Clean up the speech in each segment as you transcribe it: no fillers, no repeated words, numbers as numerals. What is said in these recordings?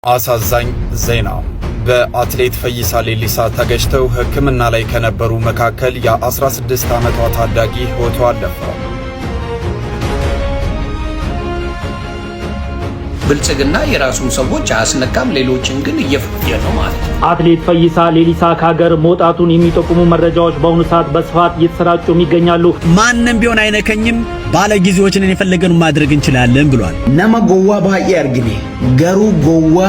አሳዛኝ ዜና በአትሌት ፈይሳ ሌሊሳ ተገጭተው ሕክምና ላይ ከነበሩ መካከል የ16 ዓመቷ ታዳጊ ሕይወቷ አለፈ። ብልጽግና የራሱን ሰዎች አያስነካም፣ ሌሎችን ግን እየፈየ ነው ማለት ነው። አትሌት ፈይሳ ሌሊሳ ከሀገር መውጣቱን የሚጠቁሙ መረጃዎች በአሁኑ ሰዓት በስፋት እየተሰራጩ ይገኛሉ። ማንንም ቢሆን አይነከኝም፣ ባለጊዜዎችን የፈለገን ማድረግ እንችላለን ብሏል። ነማ ጎዋ ባየ አርግኔ ገሩ ጎዋ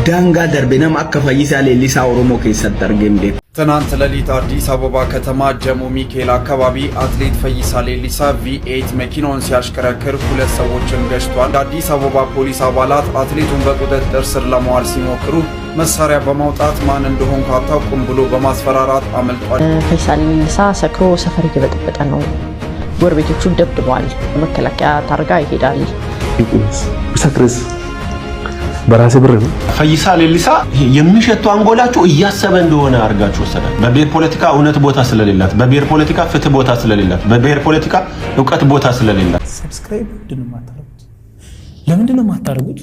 ዳንጋ ደርቤ ነማ አከ ፈይሳ ሌሊሳ ኦሮሞ ከሰጥ አርገምዴ ትናንት ሌሊት አዲስ አበባ ከተማ ጀሞ ሚካኤል አካባቢ አትሌት ፈይሳ ሌሊሳ V8 መኪናውን ሲያሽከረክር ሁለት ሰዎችን ገጭቷል። አዲስ አበባ ፖሊስ አባላት አትሌቱን በቁጥጥር ስር ለማዋል ሲሞክሩ መሳሪያ በማውጣት ማን እንደሆነ አታውቁም ብሎ በማስፈራራት አመልጧል። ፈይሳ ሌሊሳ ሰክሮ ሰፈር እየበጠበጠ ነው። ጎረቤቶቹን ደብድቧል። መከላከያ ታርጋ ይሄዳል። ብሰክርስ በራሴ ብር ነው። ፈይሳ ሌሊሳ የሚሸቱ አንጎላችሁ እያሰበ እንደሆነ አርጋችሁ ወሰዳል። በብሔር ፖለቲካ እውነት ቦታ ስለሌላት፣ በብሔር ፖለቲካ ፍትህ ቦታ ስለሌላት፣ በብሔር ፖለቲካ ዕውቀት ቦታ ስለሌላት ሰብስክራይብ ለምንድን ነው የማታደርጉት?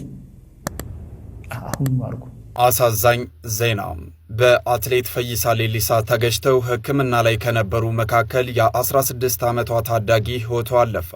አሁን አድርጉ። አሳዛኝ ዜና በአትሌት ፈይሳ ሌሊሳ ተገጭተው ሕክምና ላይ ከነበሩ መካከል የ16 ዓመቷ ታዳጊ ሕይወቷ አለፈ።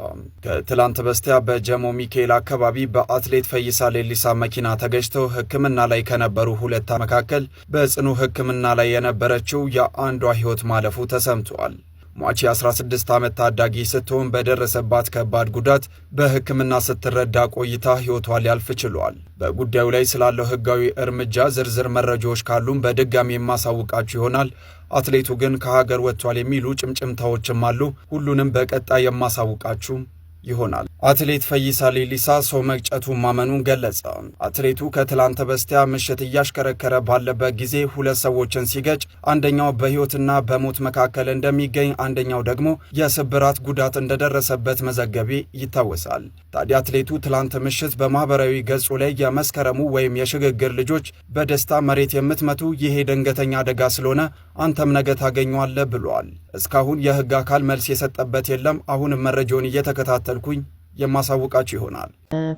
ከትላንት በስቲያ በጀሞ ሚካኤል አካባቢ በአትሌት ፈይሳ ሌሊሳ መኪና ተገጭተው ሕክምና ላይ ከነበሩ ሁለት መካከል በጽኑ ሕክምና ላይ የነበረችው የአንዷ ሕይወት ማለፉ ተሰምቷል። ሟች የ16 ዓመት ታዳጊ ስትሆን በደረሰባት ከባድ ጉዳት በሕክምና ስትረዳ ቆይታ ሕይወቷ ሊያልፍ ችሏል። በጉዳዩ ላይ ስላለው ሕጋዊ እርምጃ ዝርዝር መረጃዎች ካሉም በድጋሚ የማሳውቃችሁ ይሆናል። አትሌቱ ግን ከሀገር ወጥቷል የሚሉ ጭምጭምታዎችም አሉ። ሁሉንም በቀጣይ የማሳውቃችሁ ይሆናል። አትሌት ፈይሳ ሌሊሳ ሰው መግጨቱን ማመኑን ገለጸ። አትሌቱ ከትላንት በስቲያ ምሽት እያሽከረከረ ባለበት ጊዜ ሁለት ሰዎችን ሲገጭ አንደኛው በሕይወትና በሞት መካከል እንደሚገኝ፣ አንደኛው ደግሞ የስብራት ጉዳት እንደደረሰበት መዘገቤ ይታወሳል። ታዲያ አትሌቱ ትላንት ምሽት በማህበራዊ ገጹ ላይ የመስከረሙ ወይም የሽግግር ልጆች በደስታ መሬት የምትመቱ ይሄ ድንገተኛ አደጋ ስለሆነ አንተም ነገ ታገኘዋለህ ብሏል። እስካሁን የህግ አካል መልስ የሰጠበት የለም። አሁንም መረጃውን እየተከታተልኩኝ የማሳውቃችሁ ይሆናል።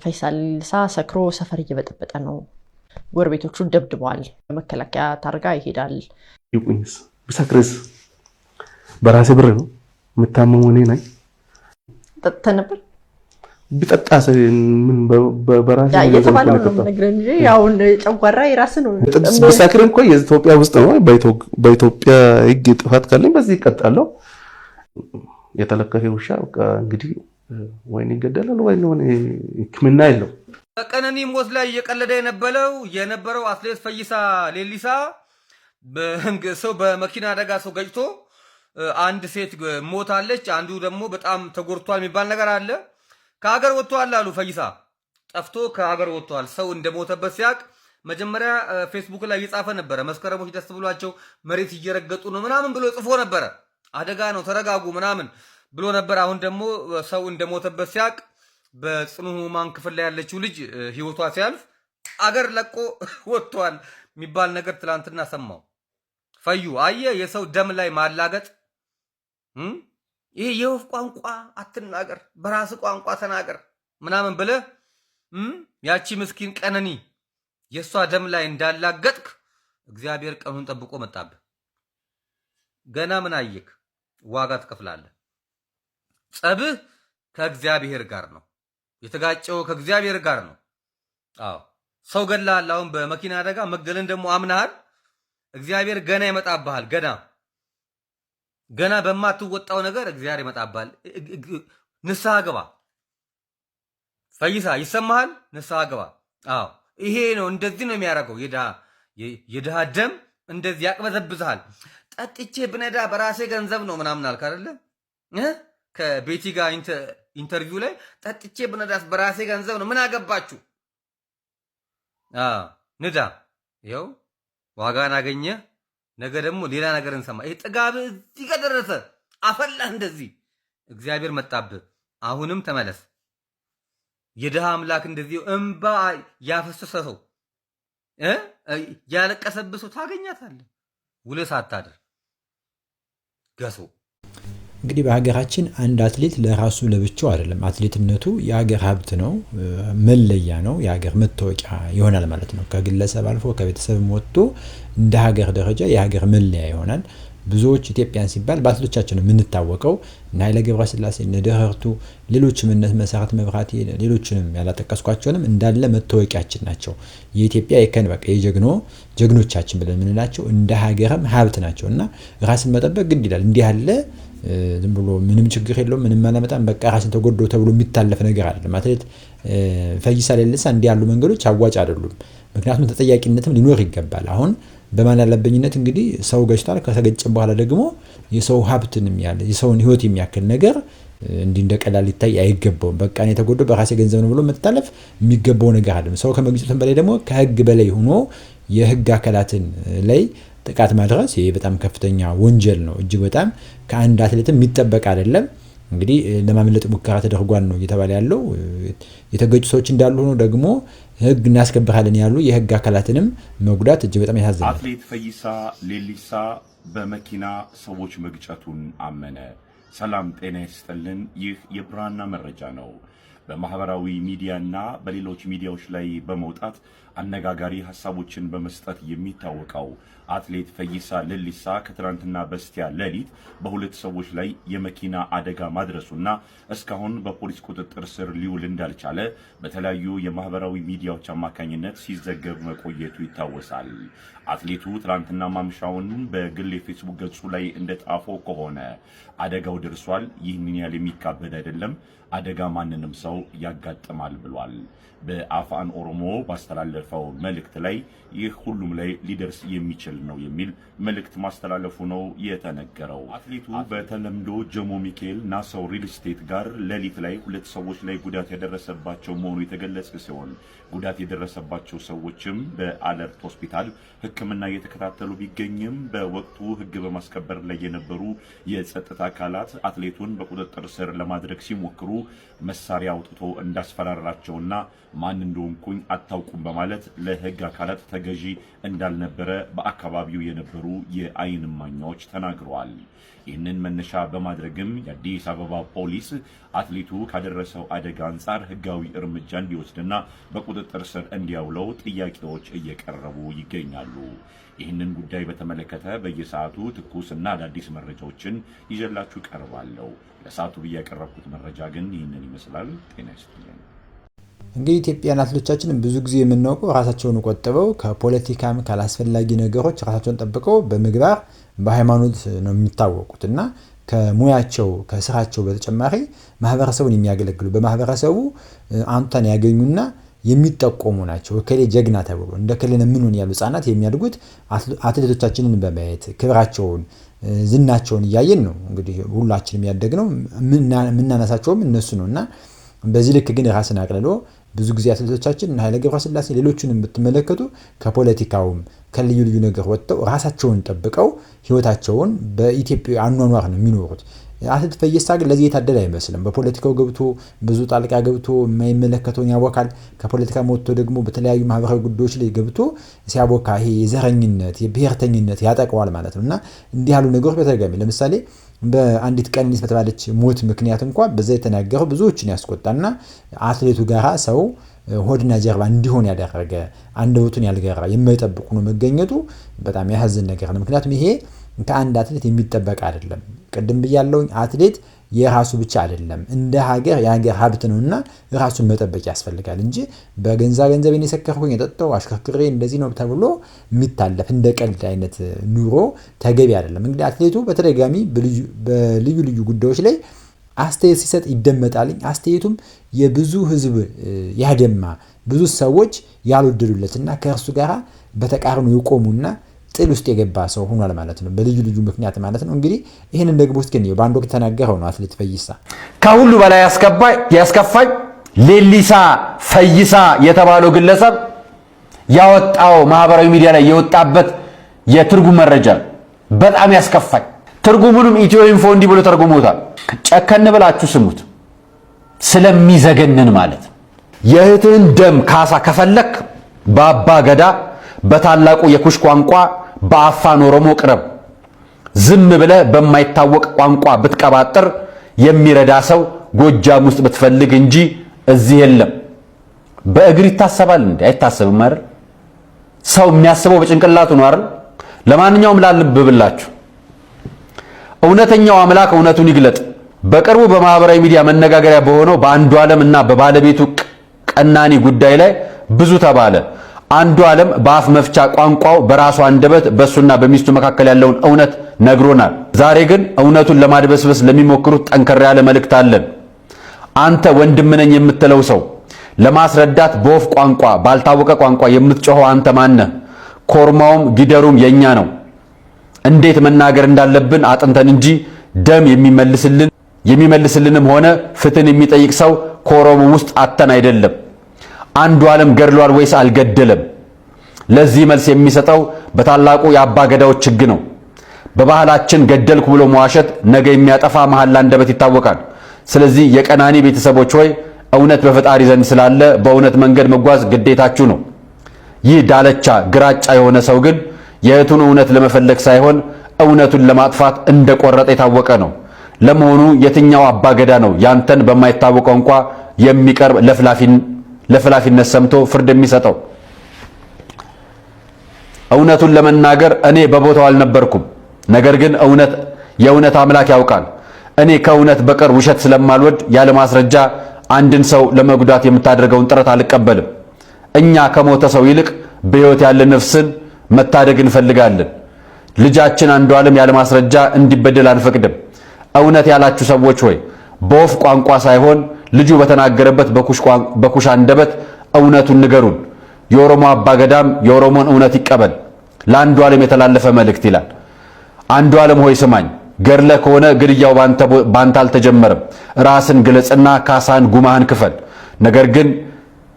ፈይሳ ሌሊሳ ሰክሮ ሰፈር እየበጠበጠ ነው። ጎረቤቶቹን ደብድቧል። መከላከያ ታርጋ ይሄዳል። ይቁኝስ ብሰክርስ በራሴ ብር ነው የምታመመው እኔ ነኝ። ጠጥተህ ነበር? ቢጠጣስ ምን በራሴ የተባለው ነው ነገር እንጂ ያውን ጨጓራ የራስ ነው። ብሰክር እንኳን የኢትዮጵያ ውስጥ ነው። በኢትዮጵያ ህግ ጥፋት ካለኝ በዚህ ይቀጣለሁ። የተለከፈ ውሻ እንግዲህ ወይን ይገደላል ወይ ነው ህክምና የለው። በቀነኒ ሞት ላይ እየቀለደ የነበረው አትሌት ፈይሳ ሌሊሳ ሰው በመኪና አደጋ ሰው ገጭቶ አንድ ሴት ሞታለች፣ አንዱ ደግሞ በጣም ተጎድቷል የሚባል ነገር አለ። ከሀገር ወጥቷል አሉ። ፈይሳ ጠፍቶ ከሀገር ወጥቷል። ሰው እንደሞተበት ሲያቅ መጀመሪያ ፌስቡክ ላይ እየጻፈ ነበረ። መስከረሞች ደስ ብሏቸው መሬት እየረገጡ ነው ምናምን ብሎ ጽፎ ነበረ። አደጋ ነው ተረጋጉ ምናምን ብሎ ነበር። አሁን ደግሞ ሰው እንደሞተበት ሲያቅ በጽኑ ህሙማን ክፍል ላይ ያለችው ልጅ ህይወቷ ሲያልፍ አገር ለቆ ወጥቷል የሚባል ነገር ትላንትና ሰማው። ፈዩ አየ የሰው ደም ላይ ማላገጥ። ይሄ የወፍ ቋንቋ አትናገር፣ በራስ ቋንቋ ተናገር ምናምን ብለህ ያቺ ምስኪን ቀነኒ የሷ ደም ላይ እንዳላገጥክ እግዚአብሔር ቀኑን ጠብቆ መጣብህ። ገና ምን አየክ? ዋጋ ትከፍላለህ። ጸብህ ከእግዚአብሔር ጋር ነው። የተጋጨው ከእግዚአብሔር ጋር ነው። አዎ ሰው ገላል። አሁን በመኪና አደጋ መገለን ደግሞ አምናሃል። እግዚአብሔር ገና ይመጣብሃል። ገና በማትወጣው ነገር እግዚአብሔር ይመጣብሃል። ንስሐ ግባ ፈይሳ፣ ይሰማሃል? ንስሐ ግባ። አዎ ይሄ ነው፣ እንደዚህ ነው የሚያደርገው። የድሃ ደም እንደዚህ ያቅበዘብዝሃል። ጠጥቼ ብነዳ በራሴ ገንዘብ ነው ምናምን አልክ አይደለ? ከቤቲ ጋር ኢንተርቪው ላይ ጠጥቼ ብነዳስ በራሴ ገንዘብ ነው፣ ምን አገባችሁ? ንዳ፣ ይኸው ዋጋን አገኘ። ነገ ደግሞ ሌላ ነገር እንሰማ። ይሄ ጥጋብ እዚህ ከደረሰ አፈላህ እንደዚህ እግዚአብሔር መጣብህ። አሁንም ተመለስ። የድሃ አምላክ እንደዚህ እንባ ያፈሰሰ ሰው ያለቀሰብህ ሰው ታገኛታለህ። ውለህ ሳታድር ገሶ እንግዲህ በሀገራችን አንድ አትሌት ለራሱ ለብቻው አይደለም። አትሌትነቱ የሀገር ሀብት ነው፣ መለያ ነው፣ የሀገር መታወቂያ ይሆናል ማለት ነው። ከግለሰብ አልፎ ከቤተሰብ ወጥቶ እንደ ሀገር ደረጃ የሀገር መለያ ይሆናል። ብዙዎች ኢትዮጵያን ሲባል በአትሌቶቻችን የምንታወቀው እና ኃይለ ገብረስላሴ እነ ደራርቱ ሌሎችም እነ መሰረት መብራቴ ሌሎችንም ያላጠቀስኳቸውንም እንዳለ መታወቂያችን ናቸው። የኢትዮጵያ የከን በቃ ጀግኖቻችን ብለን የምንላቸው እንደ ሀገርም ሀብት ናቸው እና ራስን መጠበቅ ግድ ይላል። እንዲህ ያለ ዝም ብሎ ምንም ችግር የለውም ምንም አላመጣም በቃ ራስን ተጎዶ ተብሎ የሚታለፍ ነገር አይደለም። አትሌት ፈይሳ ሌሊሳ እንዲህ ያሉ መንገዶች አዋጭ አይደሉም። ምክንያቱም ተጠያቂነትም ሊኖር ይገባል። አሁን በማን ያለበኝነት እንግዲህ ሰው ገጭቷል። ከተገጨ በኋላ ደግሞ የሰው ሀብትንም ያለ የሰውን ህይወት የሚያክል ነገር እንዲህ እንደቀላል ሊታይ አይገባውም። በቃ እኔ ተጎዶ በራሴ ገንዘብ ነው ብሎ መታለፍ የሚገባው ነገር አይደለም። ሰው ከመግጨቱም በላይ ደግሞ ከህግ በላይ ሆኖ የህግ አካላትን ላይ ጥቃት ማድረስ ይሄ በጣም ከፍተኛ ወንጀል ነው። እጅግ በጣም ከአንድ አትሌትም የሚጠበቅ አይደለም። እንግዲህ ለማምለጥ ሙከራ ተደርጓል ነው እየተባለ ያለው። የተገጩ ሰዎች እንዳሉ ሆኖ ደግሞ ህግ እናስከብራለን ያሉ የህግ አካላትንም መጉዳት እጅግ በጣም ያሳዝናል። አትሌት ፈይሳ ሌሊሳ በመኪና ሰዎች መግጨቱን አመነ። ሰላም ጤና ይስጥልን። ይህ የብርሃንና መረጃ ነው። በማህበራዊ ሚዲያና በሌሎች ሚዲያዎች ላይ በመውጣት አነጋጋሪ ሐሳቦችን በመስጠት የሚታወቀው አትሌት ፈይሳ ሌሊሳ ከትናንትና በስቲያ ሌሊት በሁለት ሰዎች ላይ የመኪና አደጋ ማድረሱና እስካሁን በፖሊስ ቁጥጥር ስር ሊውል እንዳልቻለ በተለያዩ የማህበራዊ ሚዲያዎች አማካኝነት ሲዘገብ መቆየቱ ይታወሳል። አትሌቱ ትናንትና ማምሻውን በግል የፌስቡክ ገጹ ላይ እንደጣፈው ከሆነ አደጋው ደርሷል፣ ይህንን ያህል የሚካበድ አይደለም፣ አደጋ ማንንም ሰው ያጋጥማል ብሏል። በአፋን ኦሮሞ ባስተላለፈው መልእክት ላይ ይህ ሁሉም ላይ ሊደርስ የሚችል ነው የሚል መልእክት ማስተላለፉ ነው የተነገረው። አትሌቱ በተለምዶ ጀሞ ሚካኤል ናሰው ሪል ስቴት ጋር ሌሊት ላይ ሁለት ሰዎች ላይ ጉዳት ያደረሰባቸው መሆኑ የተገለጸ ሲሆን ጉዳት የደረሰባቸው ሰዎችም በአለርት ሆስፒታል ሕክምና እየተከታተሉ ቢገኝም በወቅቱ ሕግ በማስከበር ላይ የነበሩ የጸጥታ አካላት አትሌቱን በቁጥጥር ስር ለማድረግ ሲሞክሩ መሳሪያ አውጥቶ እንዳስፈራራቸውና ማን እንደሆንኩኝ አታውቁም በማለት ለሕግ አካላት ተገዢ እንዳልነበረ በአካባቢው የነበሩ የአይን እማኞች ተናግረዋል። ይህንን መነሻ በማድረግም የአዲስ አበባ ፖሊስ አትሌቱ ካደረሰው አደጋ አንጻር ሕጋዊ እርምጃ እንዲወስድና በቁጥጥር ስር እንዲያውለው ጥያቄዎች እየቀረቡ ይገኛሉ። ይህንን ጉዳይ በተመለከተ በየሰዓቱ ትኩስና አዳዲስ መረጃዎችን ይዤላችሁ ቀርባለሁ። ለሰዓቱ ያቀረብኩት መረጃ ግን ይህንን ይመስላል። ጤና ይስጥልኝ። እንግዲህ ኢትዮጵያን አትሌቶቻችንን ብዙ ጊዜ የምናውቀው ራሳቸውን ቆጥበው ከፖለቲካም ካላስፈላጊ ነገሮች ራሳቸውን ጠብቀው በምግባር በሃይማኖት ነው የሚታወቁት እና ከሙያቸው ከስራቸው በተጨማሪ ማህበረሰቡን የሚያገለግሉ በማህበረሰቡ አንተን ያገኙና የሚጠቆሙ ናቸው። ከሌ ጀግና ተብሎ እንደ ከሌነ ምን ሆነ ያሉ ህፃናት የሚያድጉት አትሌቶቻችንን በማየት ክብራቸውን ዝናቸውን እያየን ነው። እንግዲህ ሁላችንም ያደግነው ምናነሳቸውም እነሱ ነውና በዚህ ልክ ግን ራስን አቅልሎ ብዙ ጊዜ አትሌቶቻችን እና ኃይለ ገብረስላሴ ሌሎችንም ብትመለከቱ ከፖለቲካውም ከልዩ ልዩ ነገር ወጥተው ራሳቸውን ጠብቀው ህይወታቸውን በኢትዮጵያ አኗኗር ነው የሚኖሩት። አትሌት ፈይሳ ግን ለዚህ የታደለ አይመስልም። በፖለቲካው ገብቶ ብዙ ጣልቃ ገብቶ የማይመለከተውን ያቦካል። ከፖለቲካ ወጥቶ ደግሞ በተለያዩ ማህበራዊ ጉዳዮች ላይ ገብቶ ሲያቦካ ይሄ የዘረኝነት የብሔርተኝነት ያጠቀዋል ማለት ነውና እንዲህ ያሉ ነገሮች በተደጋጋሚ ለምሳሌ በአንዲት ቀነኒሳ በተባለች ሞት ምክንያት እንኳን በዛ የተናገረው ብዙዎችን ያስቆጣና አትሌቱ ጋራ ሰው ሆድና ጀርባ እንዲሆን ያደረገ አንደበቱን ያልገራ የማይጠብቁ ነው መገኘቱ በጣም ያሳዝን ነገር ነው። ምክንያቱም ይሄ ከአንድ አትሌት የሚጠበቅ አይደለም። ቅድም ብያለሁ፣ አትሌት የራሱ ብቻ አይደለም እንደ ሀገር የሀገር ሀብት ነውና ራሱን መጠበቅ ያስፈልጋል እንጂ በገንዘቤን የሰከርኩኝ የጠጣው አሽከርክሬ እንደዚህ ነው ተብሎ የሚታለፍ እንደ ቀልድ አይነት ኑሮ ተገቢ አይደለም። እንግዲህ አትሌቱ በተደጋጋሚ በልዩ ልዩ ጉዳዮች ላይ አስተያየት ሲሰጥ ይደመጣል። አስተያየቱም የብዙ ህዝብ ያደማ ብዙ ሰዎች ያልወደዱለትና ከእርሱ ጋር በተቃርኖ የቆሙና ጥል ውስጥ የገባ ሰው ሆኗል ማለት ነው፣ በልዩ ልዩ ምክንያት ማለት ነው። እንግዲህ ይሄንን ደግሞ እስኪ ነው በአንድ ወቅት ተናገረው ነው አትሌት ፈይሳ ከሁሉ በላይ ያስከፋኝ ሌሊሳ ፈይሳ የተባለው ግለሰብ ያወጣው ማህበራዊ ሚዲያ ላይ የወጣበት የትርጉም መረጃ በጣም ያስከፋኝ። ትርጉሙንም ኢትዮ ኢንፎ እንዲህ ብሎ ተርጉሞታል። ጨከን ብላችሁ ስሙት፣ ስለሚዘገንን ማለት የእህትህን ደም ካሳ ከፈለክ በአባ ገዳ በታላቁ የኩሽ ቋንቋ በአፋን ኦሮሞ ቅረብ። ዝም ብለህ በማይታወቅ ቋንቋ ብትቀባጥር የሚረዳ ሰው ጎጃም ውስጥ ብትፈልግ እንጂ እዚህ የለም። በእግር ይታሰባል እንዴ? አይታሰብም አይደል? ሰው የሚያስበው በጭንቅላቱ ነው አይደል? ለማንኛውም ላልብ ብላችሁ እውነተኛው አምላክ እውነቱን ይግለጥ። በቅርቡ በማህበራዊ ሚዲያ መነጋገሪያ በሆነው በአንዱዓለም እና በባለቤቱ ቀናኒ ጉዳይ ላይ ብዙ ተባለ። አንዱዓለም በአፍ መፍቻ ቋንቋው በራሱ አንደበት በሱና በሚስቱ መካከል ያለውን እውነት ነግሮናል። ዛሬ ግን እውነቱን ለማድበስበስ ለሚሞክሩት ጠንከር ያለ መልእክት አለን። አንተ ወንድም ነኝ የምትለው ሰው ለማስረዳት በወፍ ቋንቋ ባልታወቀ ቋንቋ የምትጮኸው አንተ ማነህ? ኮርማውም ጊደሩም የኛ ነው። እንዴት መናገር እንዳለብን አጥንተን እንጂ ደም የሚመልስልንም ሆነ ፍትህን የሚጠይቅ ሰው ከኦሮሞ ውስጥ አተን አይደለም። አንዱዓለም ገድሏል ወይስ አልገደለም? ለዚህ መልስ የሚሰጠው በታላቁ የአባ ገዳዎች ሕግ ነው። በባህላችን ገደልኩ ብሎ መዋሸት ነገ የሚያጠፋ መሐላ አንደበት ይታወቃል። ስለዚህ የቀናኒ ቤተሰቦች ሆይ እውነት በፈጣሪ ዘንድ ስላለ በእውነት መንገድ መጓዝ ግዴታችሁ ነው። ይህ ዳለቻ ግራጫ የሆነ ሰው ግን የእህቱን እውነት ለመፈለግ ሳይሆን እውነቱን ለማጥፋት እንደቆረጠ የታወቀ ነው። ለመሆኑ የትኛው አባገዳ ነው ያንተን በማይታወቅ ቋንቋ የሚቀርብ ለፍላፊነት ሰምቶ ፍርድ የሚሰጠው? እውነቱን ለመናገር እኔ በቦታው አልነበርኩም። ነገር ግን የእውነት አምላክ ያውቃል። እኔ ከእውነት በቀር ውሸት ስለማልወድ ያለ ማስረጃ አንድን ሰው ለመጉዳት የምታደርገውን ጥረት አልቀበልም። እኛ ከሞተ ሰው ይልቅ በሕይወት ያለ ነፍስን መታደግ እንፈልጋለን። ልጃችን አንዱዓለም ያለ ማስረጃ እንዲበደል አንፈቅድም። እውነት ያላችሁ ሰዎች ሆይ በወፍ ቋንቋ ሳይሆን ልጁ በተናገረበት በኩሽ አንደበት እውነቱን ንገሩን። የኦሮሞ አባገዳም የኦሮሞን እውነት ይቀበል። ለአንዱዓለም የተላለፈ መልእክት ይላል። አንዱዓለም ሆይ ስማኝ፣ ገድለ ከሆነ ግድያው ባንተ አልተጀመረም። ራስን ግለጽና ካሳን ጉማህን ክፈል። ነገር ግን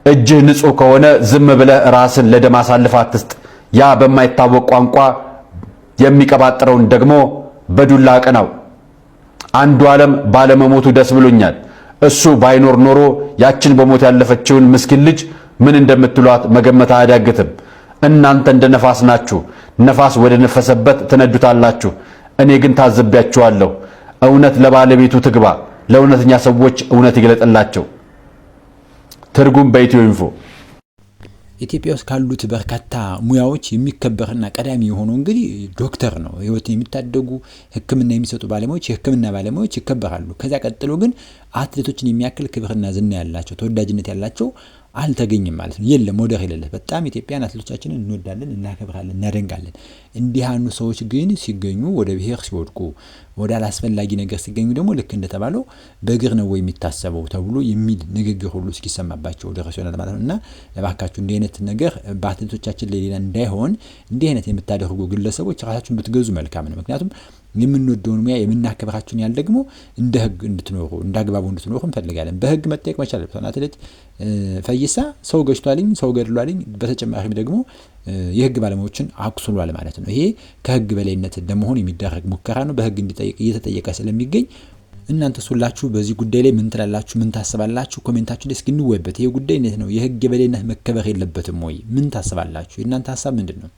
እጅህ ንጹሕ ከሆነ ዝም ብለህ ራስን ለደም አሳልፈህ አትስጥ። ያ በማይታወቅ ቋንቋ የሚቀባጥረውን ደግሞ በዱላ አቅናው። አንዱዓለም ባለመሞቱ ደስ ብሎኛል። እሱ ባይኖር ኖሮ ያችን በሞት ያለፈችውን ምስኪን ልጅ ምን እንደምትሏት መገመት አያዳግትም። እናንተ እንደ ነፋስ ናችሁ፣ ነፋስ ወደ ነፈሰበት ትነዱታላችሁ። እኔ ግን ታዝቤያችኋለሁ። እውነት ለባለቤቱ ትግባ፣ ለእውነተኛ ሰዎች እውነት ይግለጥላቸው። ትርጉም በኢትዮ ኢንፎ። ኢትዮጵያ ውስጥ ካሉት በርካታ ሙያዎች የሚከበርና ቀዳሚ የሆነው እንግዲህ ዶክተር ነው። ህይወትን የሚታደጉ ሕክምና የሚሰጡ ባለሙያዎች የሕክምና ባለሙያዎች ይከበራሉ። ከዛ ቀጥሎ ግን አትሌቶችን የሚያክል ክብርና ዝና ያላቸው ተወዳጅነት ያላቸው አልተገኘም ማለት ነው። የለም ወደር የሌለ። በጣም ኢትዮጵያን አትሌቶቻችንን እንወዳለን፣ እናከብራለን፣ እናደንቃለን። እንዲህ ያሉ ሰዎች ግን ሲገኙ ወደ ብሔር ሲወድቁ፣ ወደ አላስፈላጊ ነገር ሲገኙ ደግሞ ልክ እንደተባለው በእግር ነው ወይ የሚታሰበው ተብሎ የሚል ንግግር ሁሉ እስኪሰማባቸው ድረስ ይሆናል ማለት ነው። እና እባካችሁ እንዲህ አይነት ነገር በአትሌቶቻችን ላይ ሌላ እንዳይሆን እንዲህ አይነት የምታደርጉ ግለሰቦች ራሳችሁን ብትገዙ መልካም ነው። ምክንያቱም የምንወደውን ሙያ የምናከብራችሁን ያህል ደግሞ እንደ ህግ እንድትኖሩ እንደ አግባቡ እንድትኖሩ እንፈልጋለን። በህግ መጠየቅ መቻል አለበት። አትሌት ፈይሳ ሰው ገጭቷልኝ፣ ሰው ገድሏልኝ፣ በተጨማሪም ደግሞ የህግ ባለሙያዎችን አቁስሏል ማለት ነው። ይሄ ከህግ በላይነት ለመሆን የሚደረግ ሙከራ ነው። በህግ እንዲጠየቅ እየተጠየቀ ስለሚገኝ እናንተ ሁላችሁ በዚህ ጉዳይ ላይ ምን ትላላችሁ? ምን ታስባላችሁ? ኮሜንታችሁ ላይ እስኪ እንወያይበት። ይሄ ጉዳይ እንዴት ነው? የህግ የበላይነት መከበር የለበትም ወይ? ምን ታስባላችሁ? የእናንተ ሀሳብ ምንድን ነው?